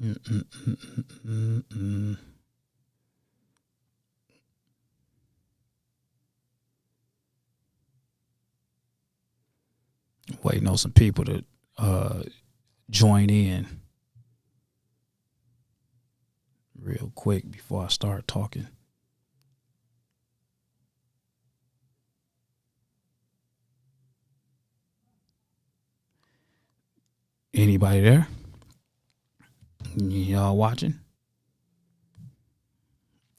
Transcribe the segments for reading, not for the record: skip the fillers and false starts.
Mm, mm, mm, mm, mm. Waiting on some people to uh, join in real quick before I start talking. Anybody there? Y'all watching?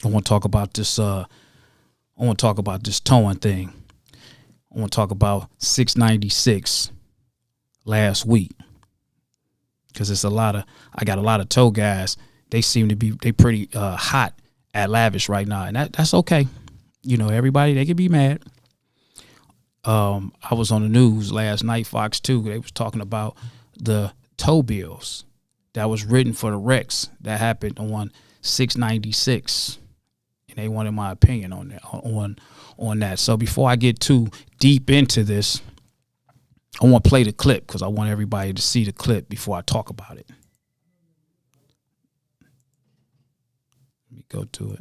I want to talk about this. I want to talk about this towing thing. I want to talk about 696 last week because it's a lot of. I got a lot of tow guys. They seem to be they pretty hot at Lavish right now, and that's okay. You know, everybody they can be mad. I was on the news last night, Fox 2. They was talking about the tow bills that was written for the wrecks that happened on 696, and they wanted my opinion on that. On that. So before I get too deep into this, I want to play the clip because I want everybody to see the clip before I talk about it. Let me go to it.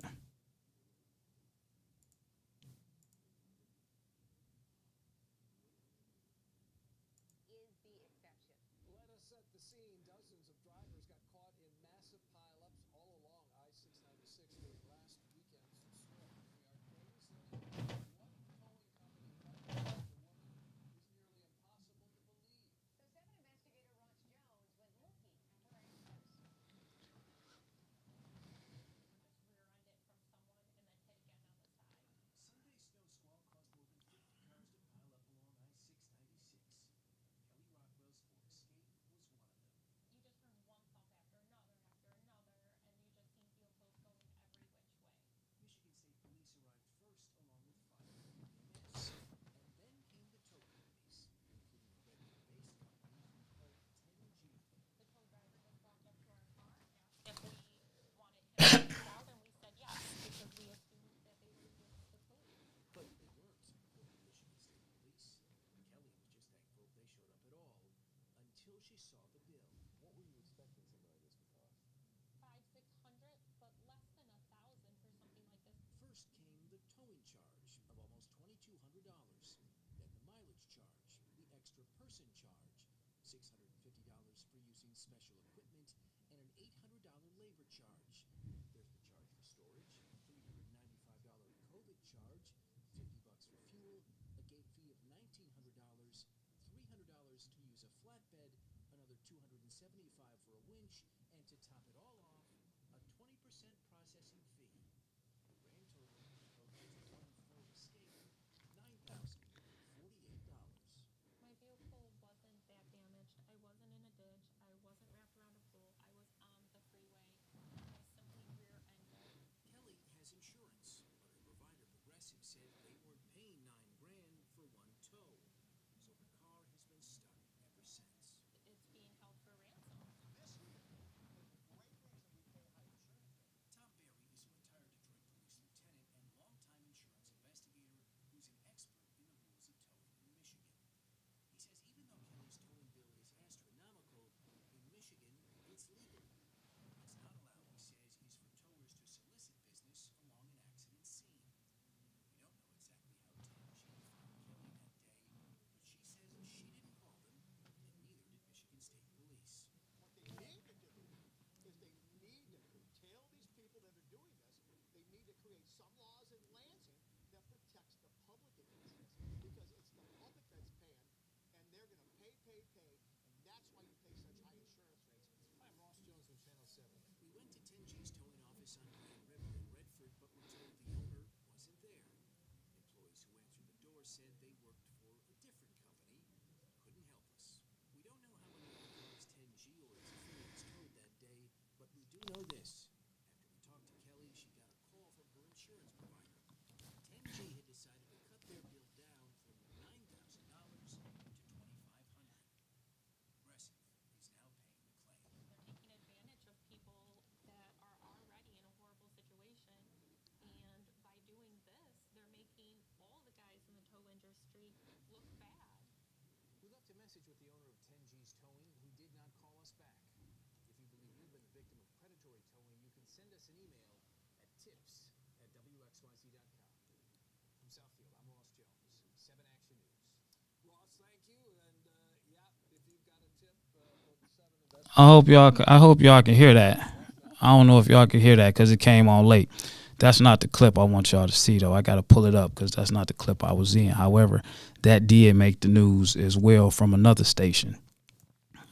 I hope y'all can hear that. I don't know if y'all can hear that because it came on late. That's not the clip I want y'all to see, though. I got to pull it up because that's not the clip I was in. However, that did make the news as well from another station.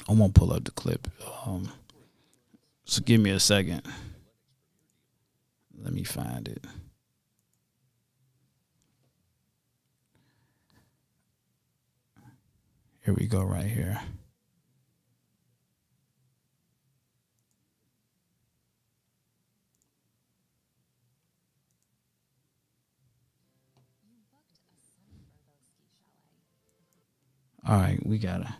I won't pull up the clip. So give me a second. Let me find it. Here we go right here. All right, we gotta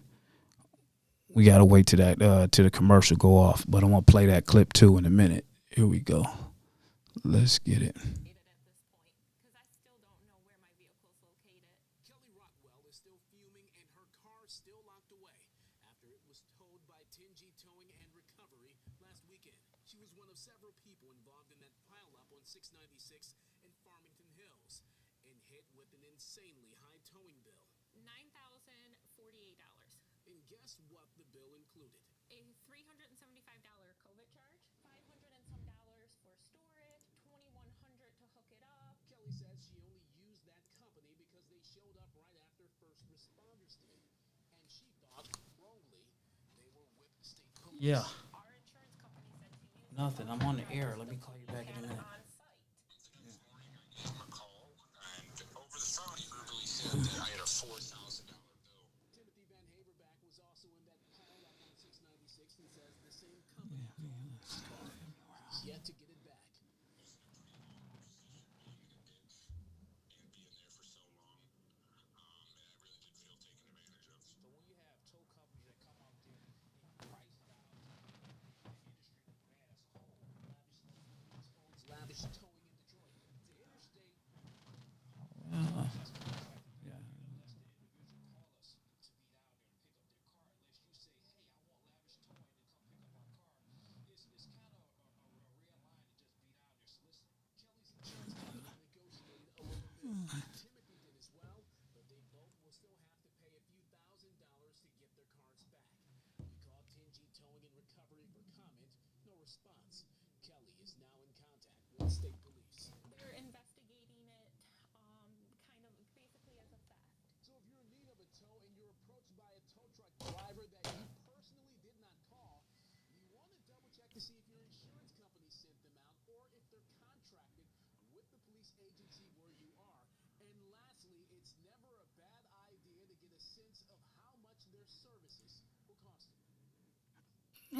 wait to that to the commercial go off, but I'm gonna play that clip too in a minute. Here we go. Let's get it. Yeah. Nothing. I'm on the air. Let me call you back in a minute.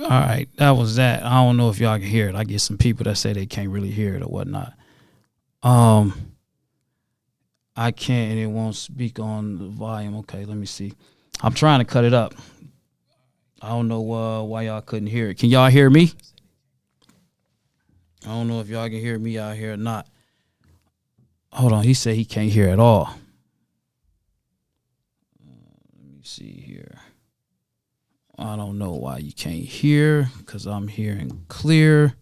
All right, that was that. I don't know if y'all can hear it. I get some people that say they can't really hear it or whatnot. I can't, and it won't speak on the volume. Okay, let me see. I'm trying to cut it up. I don't know why y'all couldn't hear it. Can y'all hear me? I don't know if y'all can hear me out here or not. Hold on, he said he can't hear at all. Let me see here. I don't know why you can't hear, because I'm hearing clear.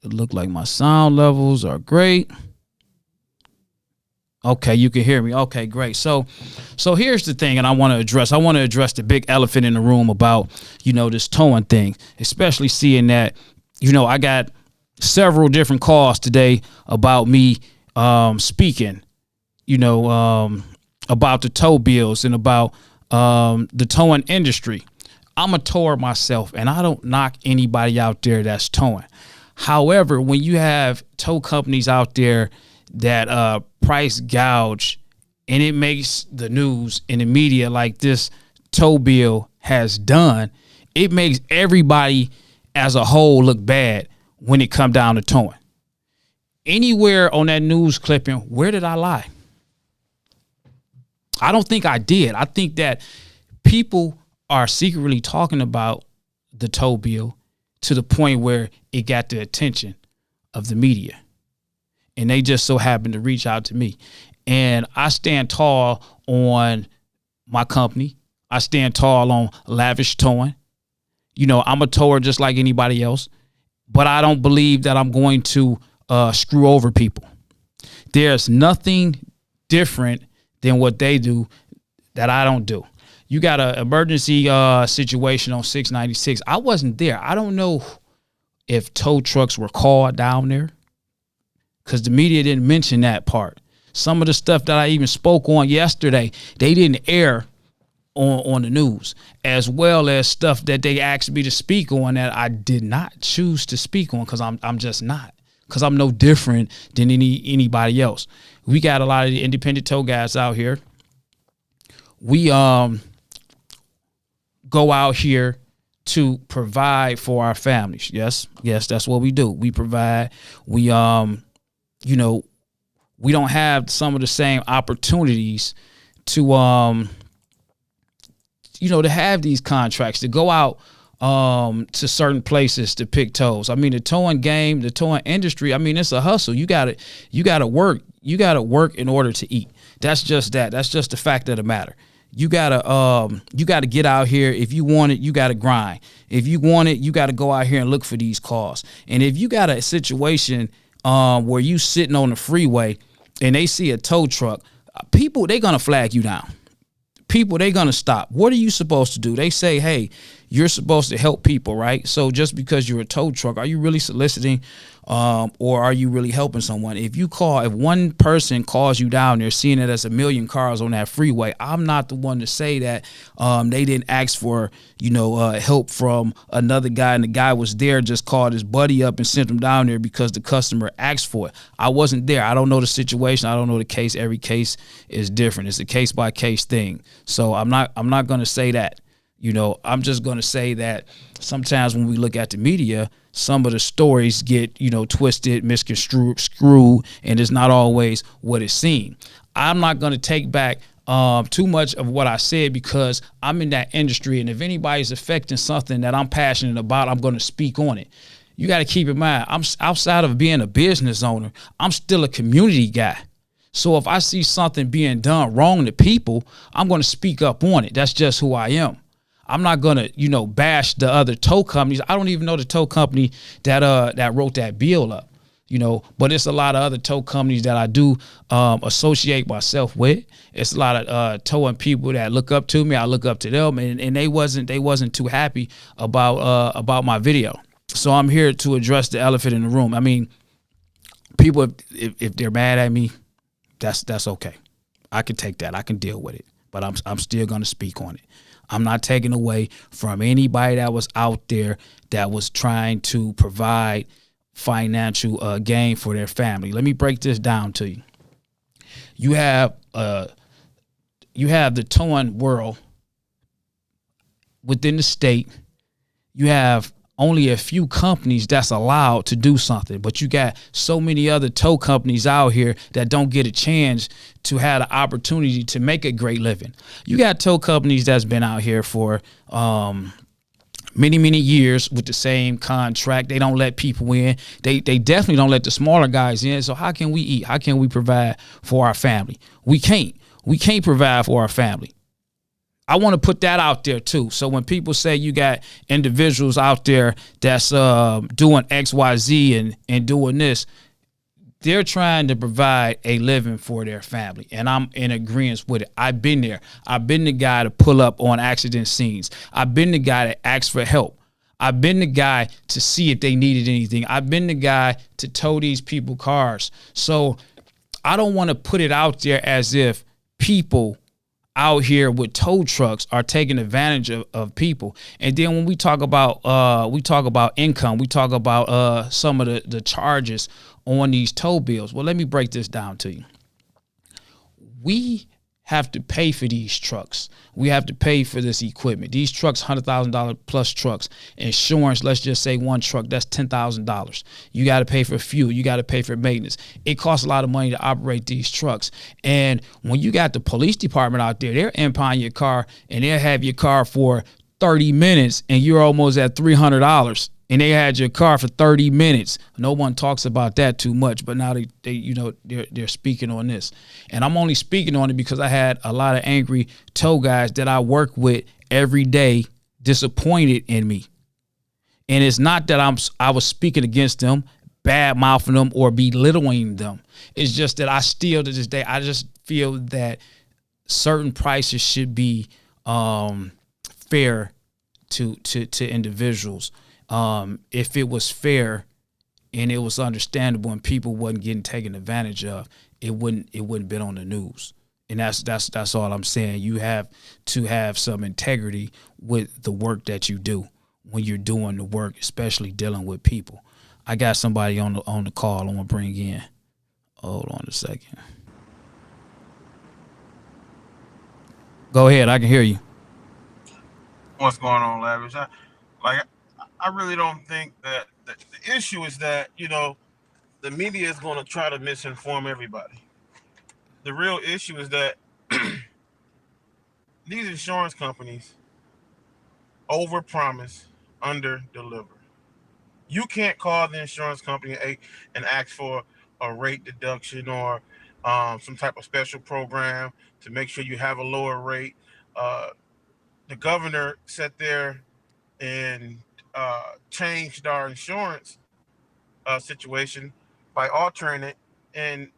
It looked like my sound levels are great. Okay, you can hear me. Okay, great. So here's the thing, and I want to address the big elephant in the room about, this towing thing, especially seeing that, I got several different calls today about me speaking, about the tow bills and about the towing industry. I'm a tower myself, and I don't knock anybody out there that's towing. However, when you have tow companies out there that price gouge, and it makes the news in the media like this tow bill has done, it makes everybody as a whole look bad when it come down to towing. Anywhere on that news clipping, where did I lie? I don't think I did. I think that people are secretly talking about the tow bill to the point where it got the attention of the media. And they just so happened to reach out to me. And I stand tall on my company. I stand tall on Lavish Towing. I'm a tower just like anybody else, but I don't believe that I'm going to screw over people. There's nothing different than what they do that I don't do. You got an emergency situation on 696. I wasn't there. I don't know if tow trucks were called down there because the media didn't mention that part. Some of the stuff that I even spoke on yesterday, they didn't air on the news, as well as stuff that they asked me to speak on that I did not choose to speak on because I'm just not, because I'm no different than anybody else. We got a lot of the independent tow guys out here. We go out here to provide for our families. Yes, that's what we do. We provide. We we don't have some of the same opportunities to to have these contracts, to go out to certain places to pick tows. I mean, the towing game, the towing industry, I mean, it's a hustle. You gotta work. You gotta work in order to eat. That's just that. That's just the fact of the matter. You gotta get out here. If you want it, you gotta grind. If you want it, you gotta go out here and look for these cars. And if you got a situation where you sitting on the freeway and they see a tow truck, people, they gonna flag you down. People, they gonna stop. What are you supposed to do? They say, hey, you're supposed to help people, right? So just because you're a tow truck, are you really soliciting or are you really helping someone? If one person calls you down there, seeing that there's a million cars on that freeway, I'm not the one to say that they didn't ask for, help from another guy, and the guy was there, just called his buddy up and sent him down there because the customer asked for it. I wasn't there. I don't know the situation. I don't know the case. Every case is different. It's a case by case thing. So I'm not going to say that. I'm just going to say that sometimes when we look at the media, some of the stories get, twisted, misconstrued, and it's not always what it seemed. I'm not going to take back too much of what I said because I'm in that industry. And if anybody's affecting something that I'm passionate about, I'm going to speak on it. You got to keep in mind, I'm outside of being a business owner, I'm still a community guy. So if I see something being done wrong to people, I'm going to speak up on it. That's just who I am. I'm not going to, bash the other tow companies. I don't even know the tow company that wrote that bill up, but it's a lot of other tow companies that I do associate myself with. It's a lot of towing people that look up to me. I look up to them, and they wasn't too happy about my video. So I'm here to address the elephant in the room. I mean, people, if they're mad at me, that's okay. I can take that. I can deal with it, but I'm still going to speak on it. I'm not taking away from anybody that was out there that was trying to provide financial gain for their family. Let me break this down to you. You have the towing world within the state. You have only a few companies that's allowed to do something, but you got so many other tow companies out here that don't get a chance to have the opportunity to make a great living. You got tow companies that's been out here for many years with the same contract. They don't let people in. They definitely don't let the smaller guys in. So how can we eat? How can we provide for our family? We can't provide for our family. I want to put that out there too. So when people say you got individuals out there that's doing X, Y, Z and doing this, they're trying to provide a living for their family. And I'm in agreement with it. I've been there. I've been the guy to pull up on accident scenes. I've been the guy that asks for help. I've been the guy to see if they needed anything. I've been the guy to tow these people cars. So I don't want to put it out there as if people out here with tow trucks are taking advantage of people. And then when we talk about income, we talk about some of the charges on these tow bills. Well, let me break this down to you. We have to pay for these trucks. We have to pay for this equipment. These trucks, $100,000 plus trucks. Insurance, let's just say one truck, that's $10,000. You got to pay for fuel. You got to pay for maintenance. It costs a lot of money to operate these trucks. And when you got the police department out there, they're impounding your car and they'll have your car for 30 minutes and you're almost at $300. And they had your car for 30 minutes. No one talks about that too much, but now they're speaking on this. And I'm only speaking on it because I had a lot of angry tow guys that I work with every day disappointed in me. And it's not that I was speaking against them, bad mouthing them, or belittling them. It's just that I still to this day I just feel that certain prices should be fair to individuals. If it was fair and it was understandable and people wasn't getting taken advantage of, it wouldn't been on the news. And that's all I'm saying. You have to have some integrity with the work that you do when you're doing the work, especially dealing with people. I got somebody on the call I'm gonna bring in. Hold on a second. Go ahead, I can hear you. What's going on, Lavish? I really don't think that the issue is that the media is going to try to misinform everybody. The real issue is that these insurance companies overpromise, underdeliver. You can't call the insurance company and ask for a rate deduction or some type of special program to make sure you have a lower rate. Uh, the governor sat there and changed our insurance situation by altering it, and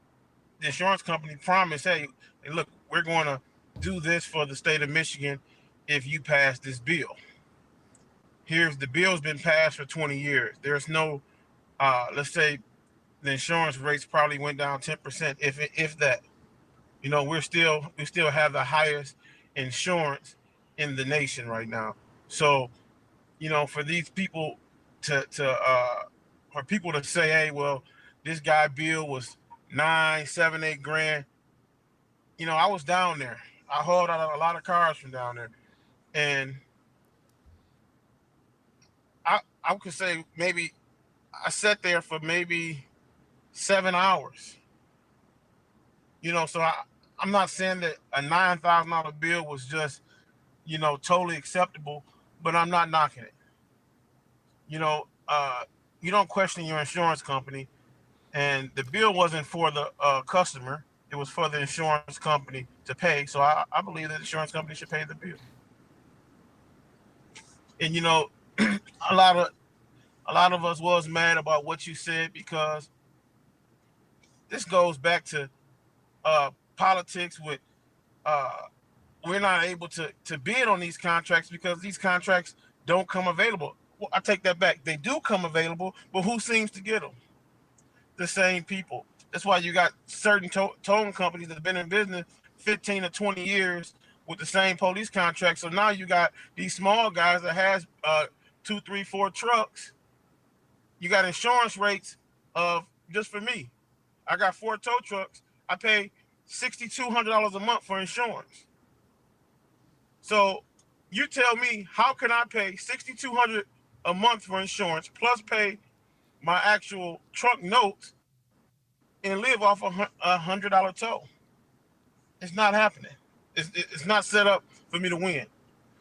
the insurance company promised, hey, look, we're going to do this for the state of Michigan if you pass this bill. Here's the bill's been passed for 20 years. There's no, let's say the insurance rates probably went down 10%, if that. We still have the highest insurance in the nation right now. So, for these people for people to say, hey, well, this guy bill was 9, 7, 8 grand. I was down there. I hauled out a lot of cars from down there, and I could say maybe I sat there for maybe 7 hours. So I'm not saying that a $9,000 bill was just totally acceptable, but I'm not knocking it. You know, you don't question your insurance company, and the bill wasn't for the customer; it was for the insurance company to pay. So I believe that the insurance company should pay the bill. And a lot of us was mad about what you said, because this goes back to politics with we're not able to bid on these contracts because these contracts don't come available. Well, I take that back. They do come available, but who seems to get them? The same people. That's why you got certain towing companies that have been in business 15 or 20 years with the same police contract. So now you got these small guys that has 2, 3, 4 trucks. You got insurance rates of, just for me, I got 4 tow trucks. I pay $6,200 a month for insurance. So you tell me, how can I pay $6,200 a month for insurance plus pay my actual truck notes and live off a $100 tow? It's not happening. It's not set up for me to win.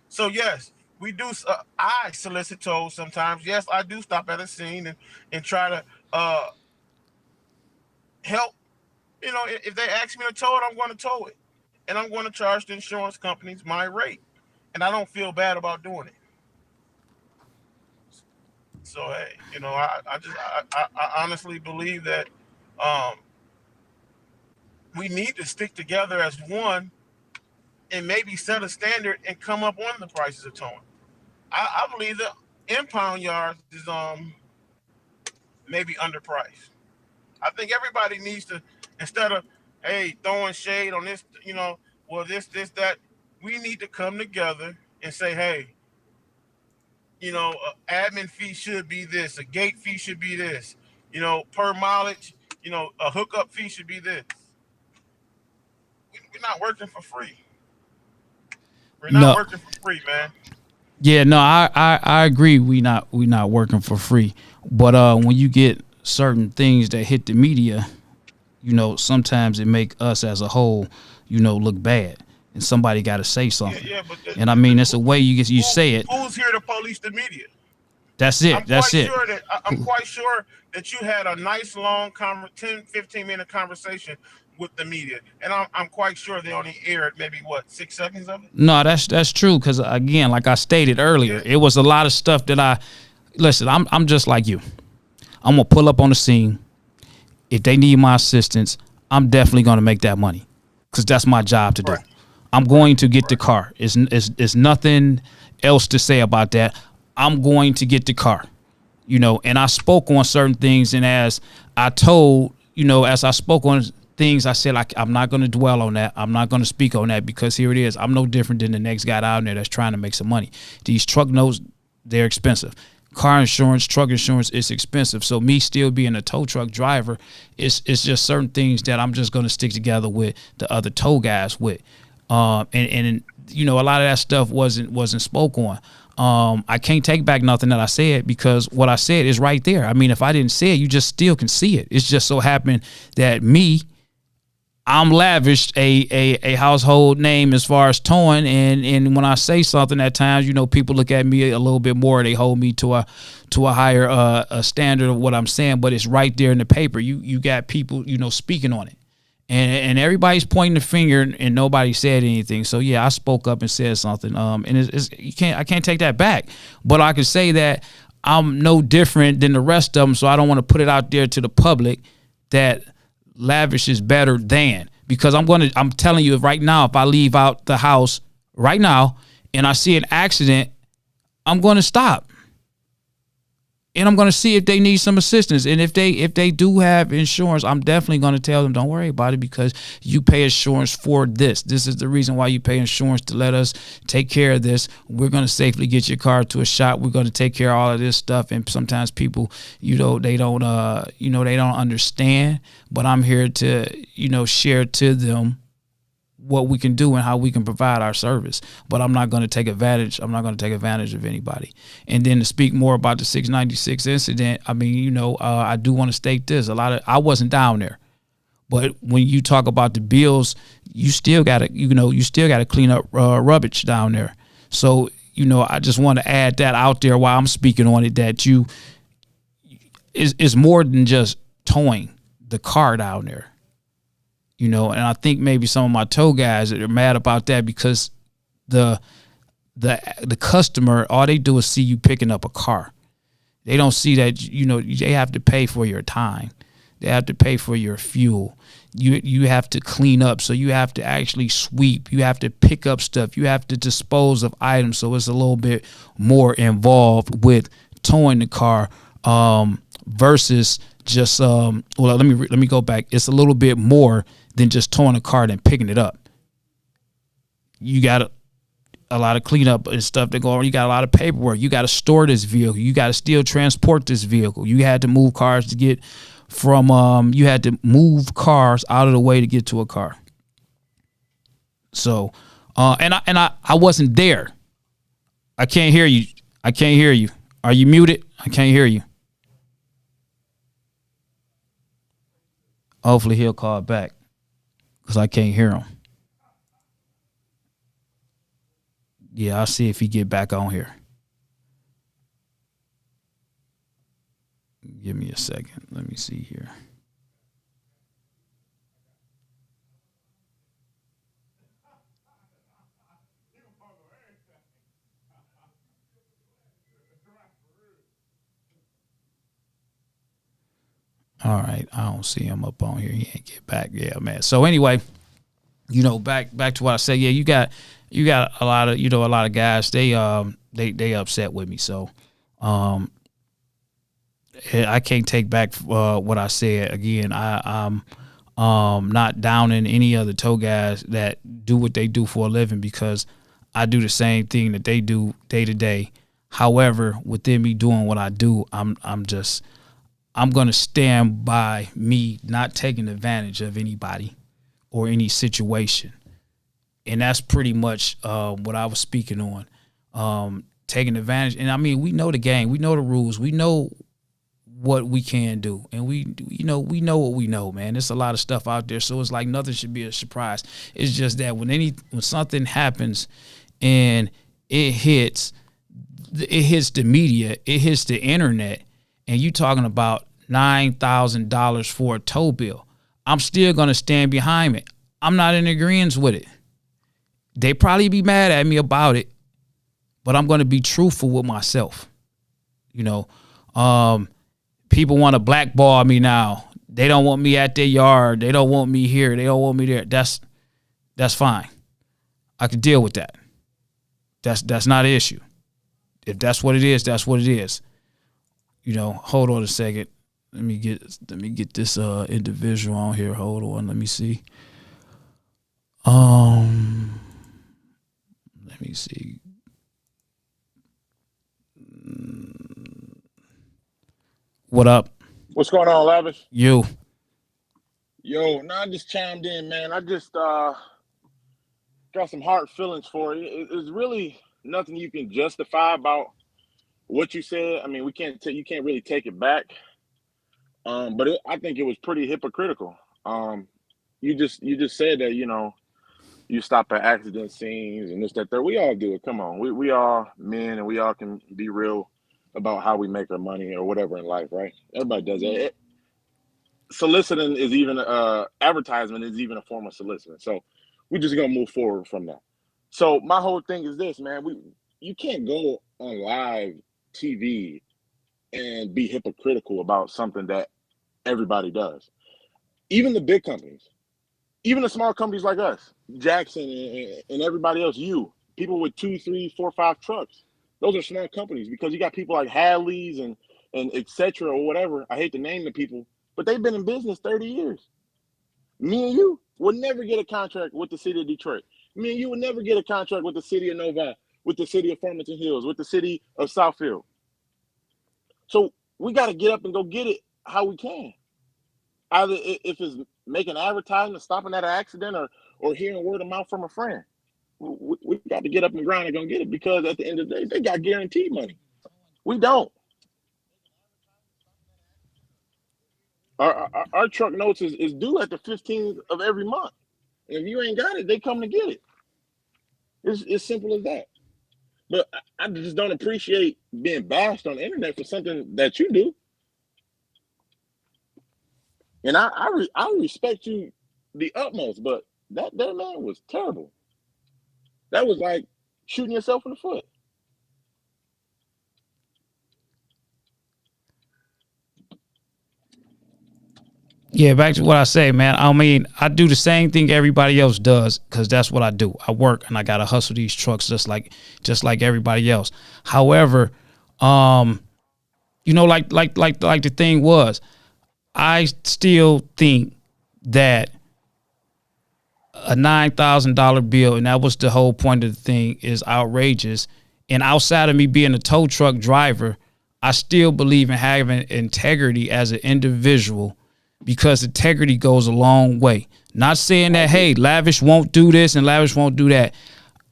So yes, we do. I solicit tows sometimes. Yes, I do stop at a scene and try to help. If they ask me to tow it, I'm going to tow it, and I'm going to charge the insurance companies my rate, and I don't feel bad about doing it. So hey, I honestly believe that um, we need to stick together as one and maybe set a standard and come up on the prices of towing. I believe the impound yards is maybe underpriced. I think everybody needs to, instead of throwing shade on this, well, this that, we need to come together and say, hey, admin fee should be this, a gate fee should be this, per mileage, a hookup fee should be this. We're not working for free. We're not No, working for free, man. yeah, no, I agree. We not working for free, but when you get certain things that hit the media, sometimes it make us as a whole, look bad, and somebody got to say Yeah, something. yeah, but And I mean, it's a way you say it. who's here to police the media? That's I'm it. quite That's it. sure that I'm quite sure that you had a nice long 10, 15-minute conversation with the media, and I'm quite sure they only aired maybe 6 seconds of it. No, that's true. Because again, like I stated Yeah, earlier, it was a lot of stuff that I Listen, I'm just like you. I'm gonna pull up on the scene. If they need my assistance, I'm definitely gonna make that money because that's my job to do. Right. I'm going to get the car. It's nothing else to say about that. I'm going to get the car, and I spoke on certain things. And as I spoke on things, I said, I'm not going to dwell on that. I'm not going to speak on that because here it is. I'm no different than the next guy out there that's trying to make some money. These truck notes, they're expensive. Car insurance, truck insurance is expensive. So me still being a tow truck driver, it's just certain things that I'm just going to stick together with the other tow guys with. And a lot of that stuff wasn't spoke on. I can't take back nothing that I said because what I said is right there. I mean, if I didn't say it, you just still can see it. It's just so happened that I'm lavished a household name as far as towing, and when I say something at times, people look at me a little bit more. They hold me to a higher a standard of what I'm saying, but it's right there in the paper. You got people speaking on it, and everybody's pointing the finger, and nobody said anything. So yeah, I spoke up and said something. And I can't take that back, but I can say that I'm no different than the rest of them. So I don't want to put it out there to the public that lavish is better than, because I'm telling you right now, if I leave out the house right now and I see an accident, I'm going to stop and I'm going to see if they need some assistance. And if they do have insurance, I'm definitely going to tell them, don't worry about it because you pay insurance for this. This is the reason why you pay insurance, to let us take care of this. We're going to safely get your car to a shop. We're going to take care of all of this stuff. And sometimes people, they don't understand, but I'm here to, share to them what we can do and how we can provide our service. But I'm not going to take advantage. I'm not going to take advantage of anybody. And then to speak more about the 696 incident, I mean, I do want to state this. I wasn't down there, but when you talk about the bills, you still got to clean up rubbish down there. So, I just want to add that out there while I'm speaking on it, that is more than just towing the car down there. And I think maybe some of my tow guys are mad about that because the customer, all they do is see you picking up a car. They don't see that, they have to pay for your time. They have to pay for your fuel. You have to clean up. So you have to actually sweep. You have to pick up stuff. You have to dispose of items. So it's a little bit more involved with towing the car versus just let me go back. It's a little bit more than just towing a car and picking it up. You got a lot of cleanup and stuff that go on. You got a lot of paperwork. You got to store this vehicle. You got to still transport this vehicle. You had to move cars to get from you had to move cars out of the way to get to a car. So and I wasn't there. I can't hear you. Are you muted? I can't hear you. Hopefully he'll call back because I can't hear him. Yeah, I'll see if he get back on here. Give me a second. Let me see here. All right, I don't see him up on here. He ain't get back. Yeah, man. So anyway, back to what I said. Yeah, you got a lot of guys. They upset with me. So I can't take back what I said. Again, I'm not downing any other tow guys that do what they do for a living, because I do the same thing that they do day to day. However, within me doing what I do, I'm going to stand by me not taking advantage of anybody or any situation. And that's pretty much what I was speaking on, taking advantage. And I mean, we know the game. We know the rules. We know what we can do. And we know what we know, man. There's a lot of stuff out there. So it's like nothing should be a surprise. It's just that when something happens and it hits the media, it hits the internet, and you talking about $9,000 for a tow bill, I'm still going to stand behind it. I'm not in agreement with it. They probably be mad at me about it, but I'm going to be truthful with myself. You know, people want to blackball me now. They don't want me at their yard. They don't want me here. They don't want me there. That's fine. I can deal with that. That's not an issue. If that's what it is, that's what it is. You know, hold on a second. Let me get this individual on here. Hold on. Let me see. Let me see. What up? What's going on, Lavish? You. Yo, I just chimed in, man. I just got some hard feelings for you. It's really nothing you can justify about what you said. I mean, you can't really take it back. But I think it was pretty hypocritical. You just said that, you stop at accident scenes and this, that, there. We all do it. Come on. We all men, and we all can be real about how we make our money or whatever in life, right? Everybody does it. Soliciting is even advertisement is even a form of soliciting. So we're just gonna move forward from that. So my whole thing is this, man. You can't go on live TV and be hypocritical about something that everybody does. Even the big companies, even the small companies like us, Jackson and everybody else, people with 2, 3, 4, 5 trucks. Those are small companies because you got people like Hadley's and et cetera or whatever. I hate to name the people, but they've been in business 30 years. Me and you would never get a contract with the city of Detroit. Me and you would never get a contract with the city of Novi, with the city of Farmington Hills, with the city of Southfield. So we got to get up and go get it how we can. Either if it's making advertisement, stopping at an accident, or hearing word of mouth from a friend. We got to get up and grind and go get it, because at the end of the day, they got guaranteed money. We don't. Our truck notes is due at the 15th of every month. And if you ain't got it, they come to get it. It's simple as that. But I just don't appreciate being bashed on the internet for something that you do. And I respect you the utmost, but that man was terrible. That was like shooting yourself in the foot. Yeah, back to what I say, man. I mean, I do the same thing everybody else does because that's what I do. I work and I gotta hustle these trucks just like everybody else. However, like the thing was, I still think that a $9,000 bill, and that was the whole point of the thing, is outrageous. And outside of me being a tow truck driver, I still believe in having integrity as an individual, because integrity goes a long way. Not saying that, hey, Lavish won't do this and Lavish won't do that.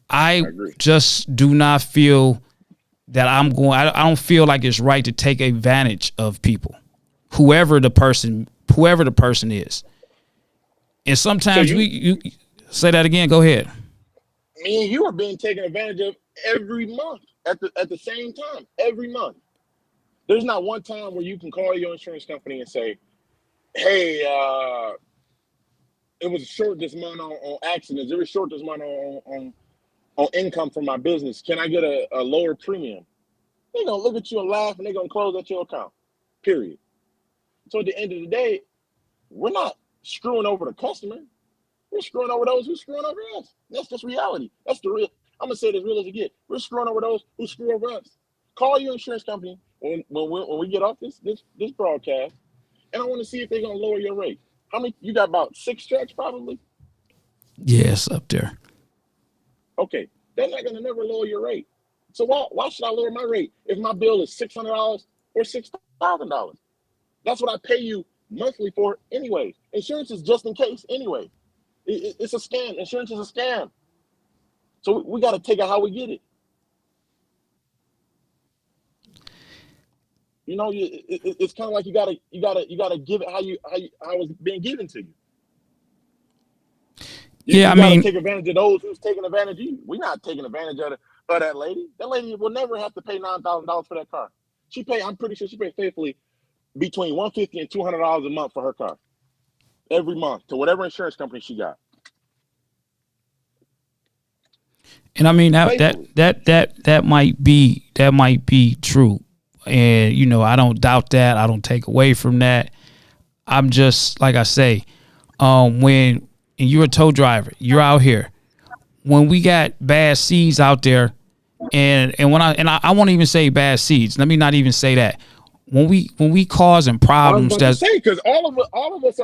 I just do not feel that I don't feel like it's right to take advantage of people, whoever the person is. And sometimes you say that again. Go ahead. Me and you are being taken advantage of every month at the same time, every month. There's not one time where you can call your insurance company and say, hey, it was short this month on accidents. It was short this month on income from my business. Can I get a lower premium? They're going to look at you and laugh, and they're going to close out your account, period. So at the end of the day, we're not screwing over the customer. We're screwing over those who screwing over us. That's just reality. That's the real. I'm going to say it as real as it gets. We're screwing over those who screw over us. Call your insurance company when we get off this broadcast, and I want to see if they're going to lower your rate. How many? You got about 6 trucks probably? Yes, up there. Okay. They're not going to never lower your rate. So why should I lower my rate if my bill is $600 or $6,000? That's what I pay you monthly for anyway. Insurance is just in case anyway. It's a scam. Insurance is a scam. So we got to take it how we get it. You know, it's kind of like you gotta give it how it's being given to you. Yeah, I mean, take advantage of those who's taking advantage of you. We're not taking advantage of that lady. That lady will never have to pay $9,000 for that car. I'm pretty sure she pays faithfully between $150 and $200 a month for her car every month to whatever insurance company she got. And I mean that might be true. And, you know, I don't doubt that. I don't take away from that. I'm just, like I say, when and you're a tow driver, you're out here. When we got bad seeds out there, and when I won't even say bad seeds. Let me not even say that. When we causing problems, that's because all of us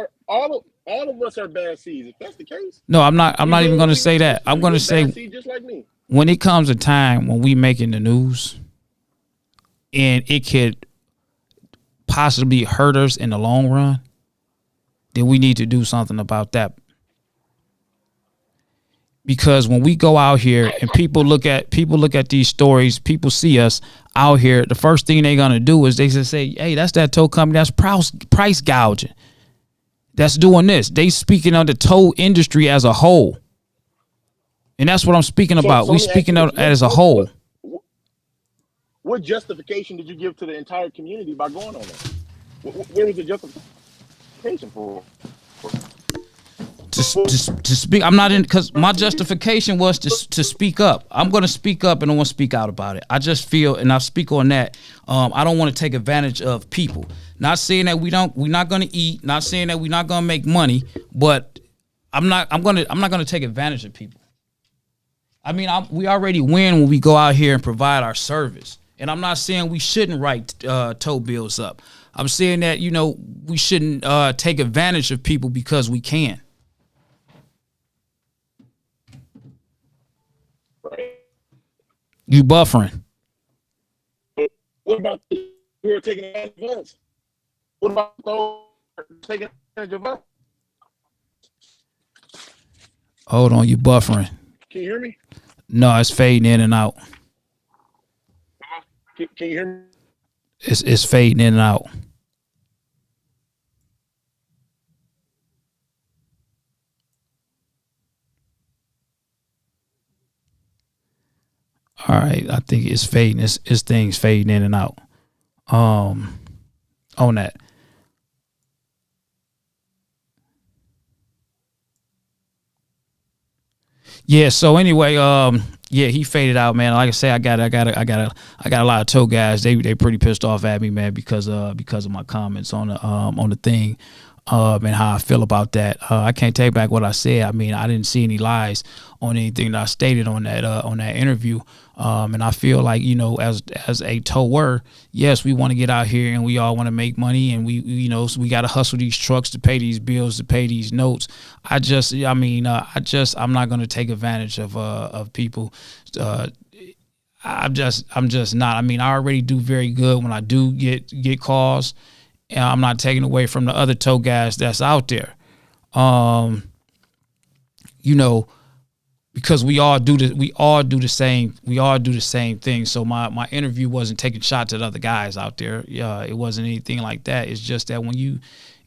are bad seeds. If that's the case, no, I'm not even going to say that. I'm going to say, just like me. When it comes a time when we making the news, and it could possibly hurt us in the long run, then we need to do something about that. Because when we go out here and people look at these stories, people see us out here, the first thing they're gonna do is they just say, "Hey, that's that tow company that's price gouging, that's doing this." They speaking of the tow industry as a whole, and that's what I'm speaking about. We speaking of as a whole. What justification did you give to the entire community by going on that? Where was the justification for? To speak, I'm not in, because my justification was to speak up. I'm going to speak up and I want to speak out about it. I just feel, and I speak on that. I don't want to take advantage of people. Not saying that we're not going to eat. Not saying that we're not going to make money. But I'm not going to take advantage of people. I mean, we already win when we go out here and provide our service. And I'm not saying we shouldn't write tow bills up. I'm saying that, you know, we shouldn't take advantage of people because we can. You buffering. What about who are taking advantage of us? What about those taking advantage of us? Hold on, you buffering. Can you hear me? No, it's fading in and out. Can you hear me? It's fading in and out. All right, I think it's fading. It's things fading in and out. On that. Yeah. So anyway, yeah, he faded out, man. Like I say, I got a lot of tow guys. They pretty pissed off at me, man, because of my comments on the thing. And how I feel about that. I can't take back what I said. I mean, I didn't see any lies on anything that I stated on that interview. And I feel like, you know, as a tower, yes, we want to get out here and we all want to make money, and so we got to hustle these trucks to pay these bills, to pay these notes. I'm not going to take advantage of people. I'm just not. I mean, I already do very good when I do get calls. And I'm not taking away from the other tow guys that's out there. Because we all do the same thing. So my interview wasn't taking shots at other guys out there. Yeah, it wasn't anything like that. It's just that when you're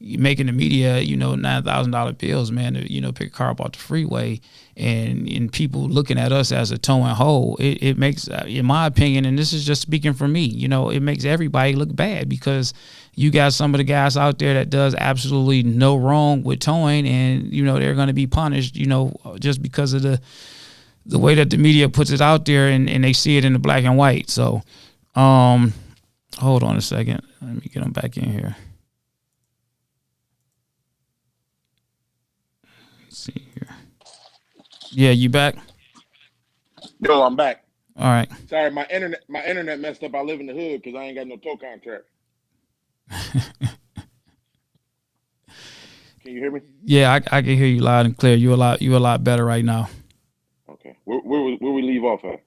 making the media, $9,000 bills, man, pick a car up off the freeway, and people looking at us as a towing hole, it makes, in my opinion, and this is just speaking for me, it makes everybody look bad, because you got some of the guys out there that does absolutely no wrong with towing, and they're going to be punished, just because of the way that the media puts it out there, and they see it in the black and white. So, hold on a second. Let me get them back in here. Let's see here. Yeah, you back? Yo, I'm back. All right. Sorry, my internet messed up. I live in the hood because I ain't got no tow contract. Can you hear me? Yeah, I can hear you loud and clear. You a lot better right now. Okay. Where we leave off at?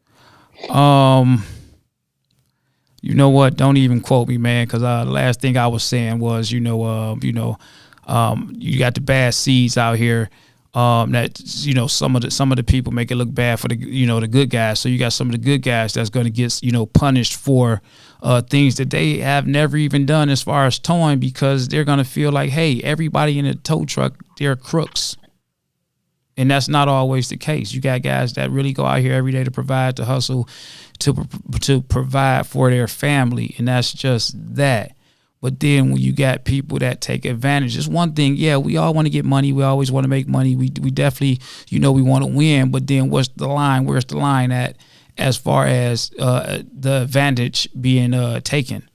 You know what? Don't even quote me, man, because the last thing I was saying was, you got the bad seeds out here. That some of the people make it look bad for the the good guys. So you got some of the good guys that's going to get punished for things that they have never even done as far as towing, because they're going to feel like, hey, everybody in a tow truck, they're crooks. And that's not always the case. You got guys that really go out here every day to provide, to hustle, to provide for their family, and that's just that. But then when you got people that take advantage, it's one thing. Yeah, we all want to get money. We always want to make money. We definitely, we want to win. But then what's the line? Where's the line at as far as the advantage being taken?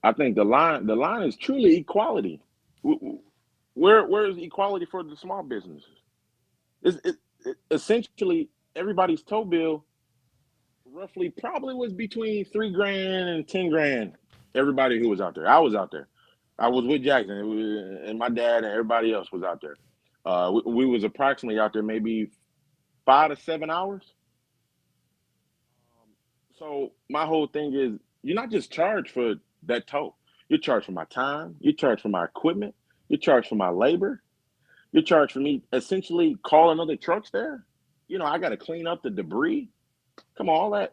I think the line is truly equality. Where is equality for the small businesses? Essentially everybody's tow bill roughly probably was between 3 grand and 10 grand. Everybody who was out there, I was out there. I was with Jackson, and my dad and everybody else was out there. We was approximately out there maybe 5 to 7 hours. So my whole thing is, you're not just charged for that tow. You're charged for my time. You're charged for my equipment. You're charged for my labor. You're charged for me essentially calling other trucks there. I got to clean up the debris. Come on,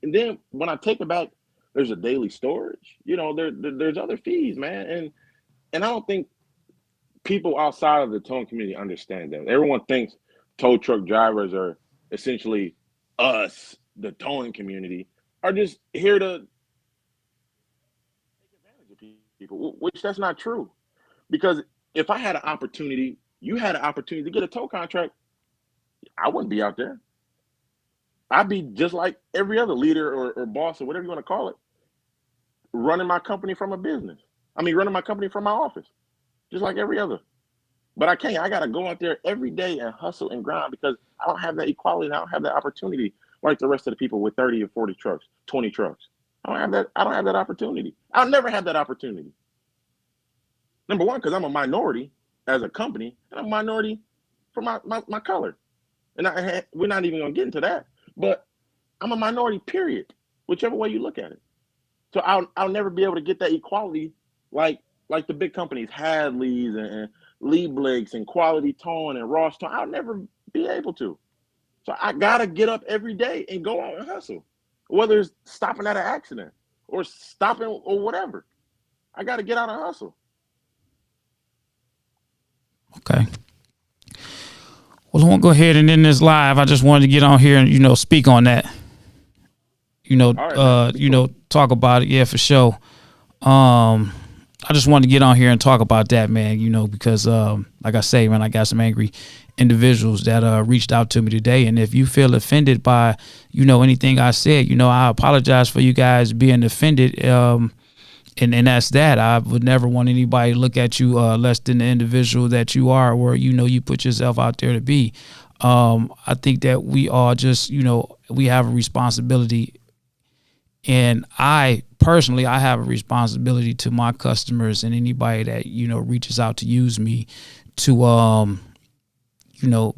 and then when I take it back, there's a daily storage. There's other fees, man, and I don't think people outside of the towing community understand that. Everyone thinks tow truck drivers are essentially us, the towing community, are just here to take advantage of people, which that's not true. Because if I had an opportunity, you had an opportunity to get a tow contract, I wouldn't be out there. I'd be just like every other leader or boss or whatever you want to call it, running my company from a business. I mean, running my company from my office, just like every other. But I can't. I got to go out there every day and hustle and grind because I don't have that equality. And I don't have that opportunity like the rest of the people with 30 or 40 trucks, 20 trucks. I don't have that. I don't have that opportunity. I'll never have that opportunity. Number one, because I'm a minority as a company, and I'm a minority for my color. And we're not even going to get into that. But I'm a minority, period, whichever way you look at it. So I'll never be able to get that equality like the big companies, Hadley's and Lee Blakes and Quality Towing and Ross Towing. I'll never be able to. So I gotta get up every day and go out and hustle, whether it's stopping at an accident or stopping or whatever. I gotta get out and hustle. Okay. Well, I won't go ahead and end this live. I just wanted to get on here and speak on that. Right, talk about it. Yeah, for sure. I just wanted to get on here and talk about that, man. Because like I say, man, I got some angry individuals that reached out to me today, and if you feel offended by anything I said, I apologize for you guys being offended. And that's that. I would never want anybody to look at you less than the individual that you are, or you put yourself out there to be. I think that we all just we have a responsibility, and I personally have a responsibility to my customers and anybody that reaches out to use me to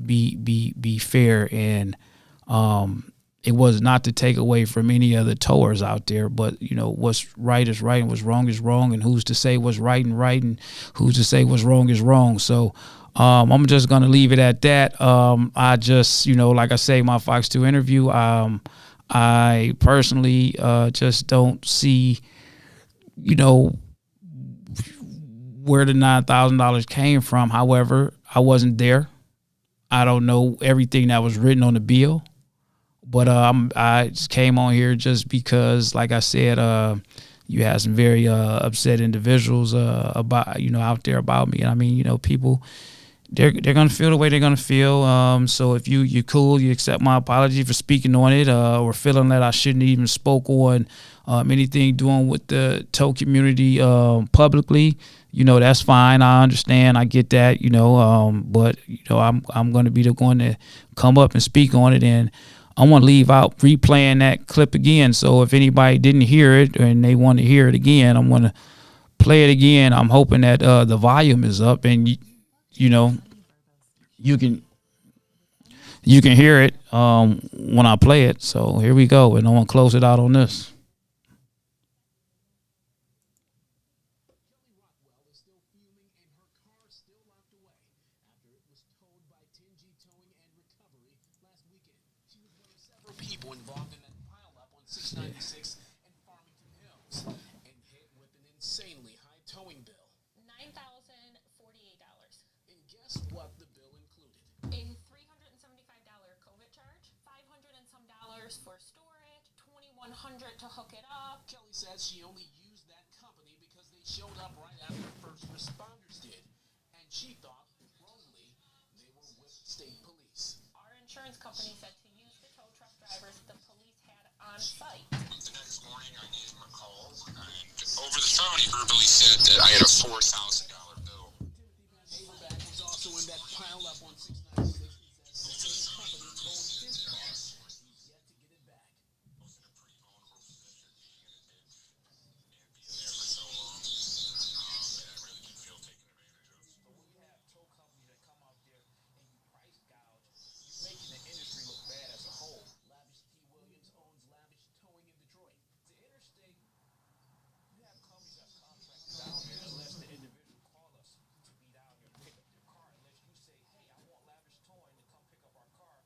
be fair, and it was not to take away from any other towers out there, but what's right is right and what's wrong is wrong, and who's to say what's right and who's to say what's wrong is wrong. So I'm just gonna leave it at that. I just like I say, my Fox 2 interview, I personally just don't see where the $9,000 came from. However, I wasn't there. I don't know everything that was written on the bill. But I just came on here just because, like I said, you had some very upset individuals about out there about me. And I mean, people, they're gonna feel the way they're gonna feel. So if you're cool, you accept my apology for speaking on it, or feeling that I shouldn't even spoke on anything doing with the tow community publicly. That's fine. I understand. I get that. But I'm gonna be the one to come up and speak on it, and I want to leave out replaying that clip again. So if anybody didn't hear it and they want to hear it again, I'm going to play it again. I'm hoping that the volume is up and you can hear it when I play it. So here we go, and I'm going to close it out on this. People involved in that pileup on 696 and Farmington Hills, and hit with an insanely high towing bill. $9,048. And guess what the bill included? A $375 COVID charge, $500 and some dollars for storage, $2,100 to hook it up. Kelly says she only used that company because they showed up right after first responders did, and she thought wrongly they were with state police. Our insurance company said to use the tow truck drivers the police had on site. The next morning, I gave him a call, and over the phone, he verbally said that I had a $4,000 bill. Timothy was also in that pile up on 696 and says the same company told his car. He's yet to get it back. I was in a pretty vulnerable position, being in it and being there for so long, and I really did feel taken advantage of. So when you have tow companies that come out there and you price gouge, you're making the industry look bad as a whole. Lavish T. Williams owns Lavish Towing in Detroit. The interstate, you have companies that's contracted down there unless the individual call us to be down here and pick up their car. Unless you say, hey, I want Lavish Towing to come pick up our car.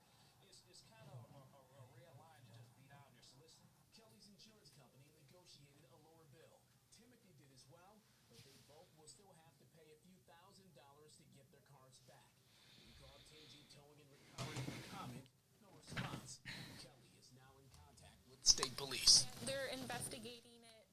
It's kind of a red line to just be down there. So listen, Kelly's insurance company negotiated a lower bill. Timothy did as well, but they both will still have to pay a few $1,000s to get their cars back. We called TNG Towing and Recovery for comment, no response. Kelly is now in contact with state police. They're investigating it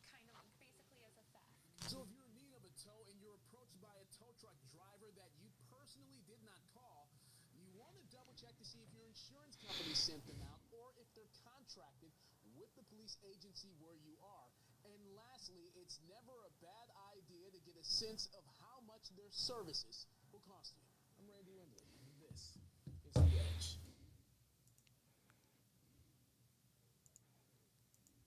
kind of basically as a theft. So if you're in need of a tow and you're approached by a tow truck driver that you personally did not call, you want to double check to see if your insurance company sent them out or if they're contracted with the police agency where you are. And lastly, it's never a bad idea to get a sense of how much their services will cost you. I'm Randy Windley, and this is The Edge.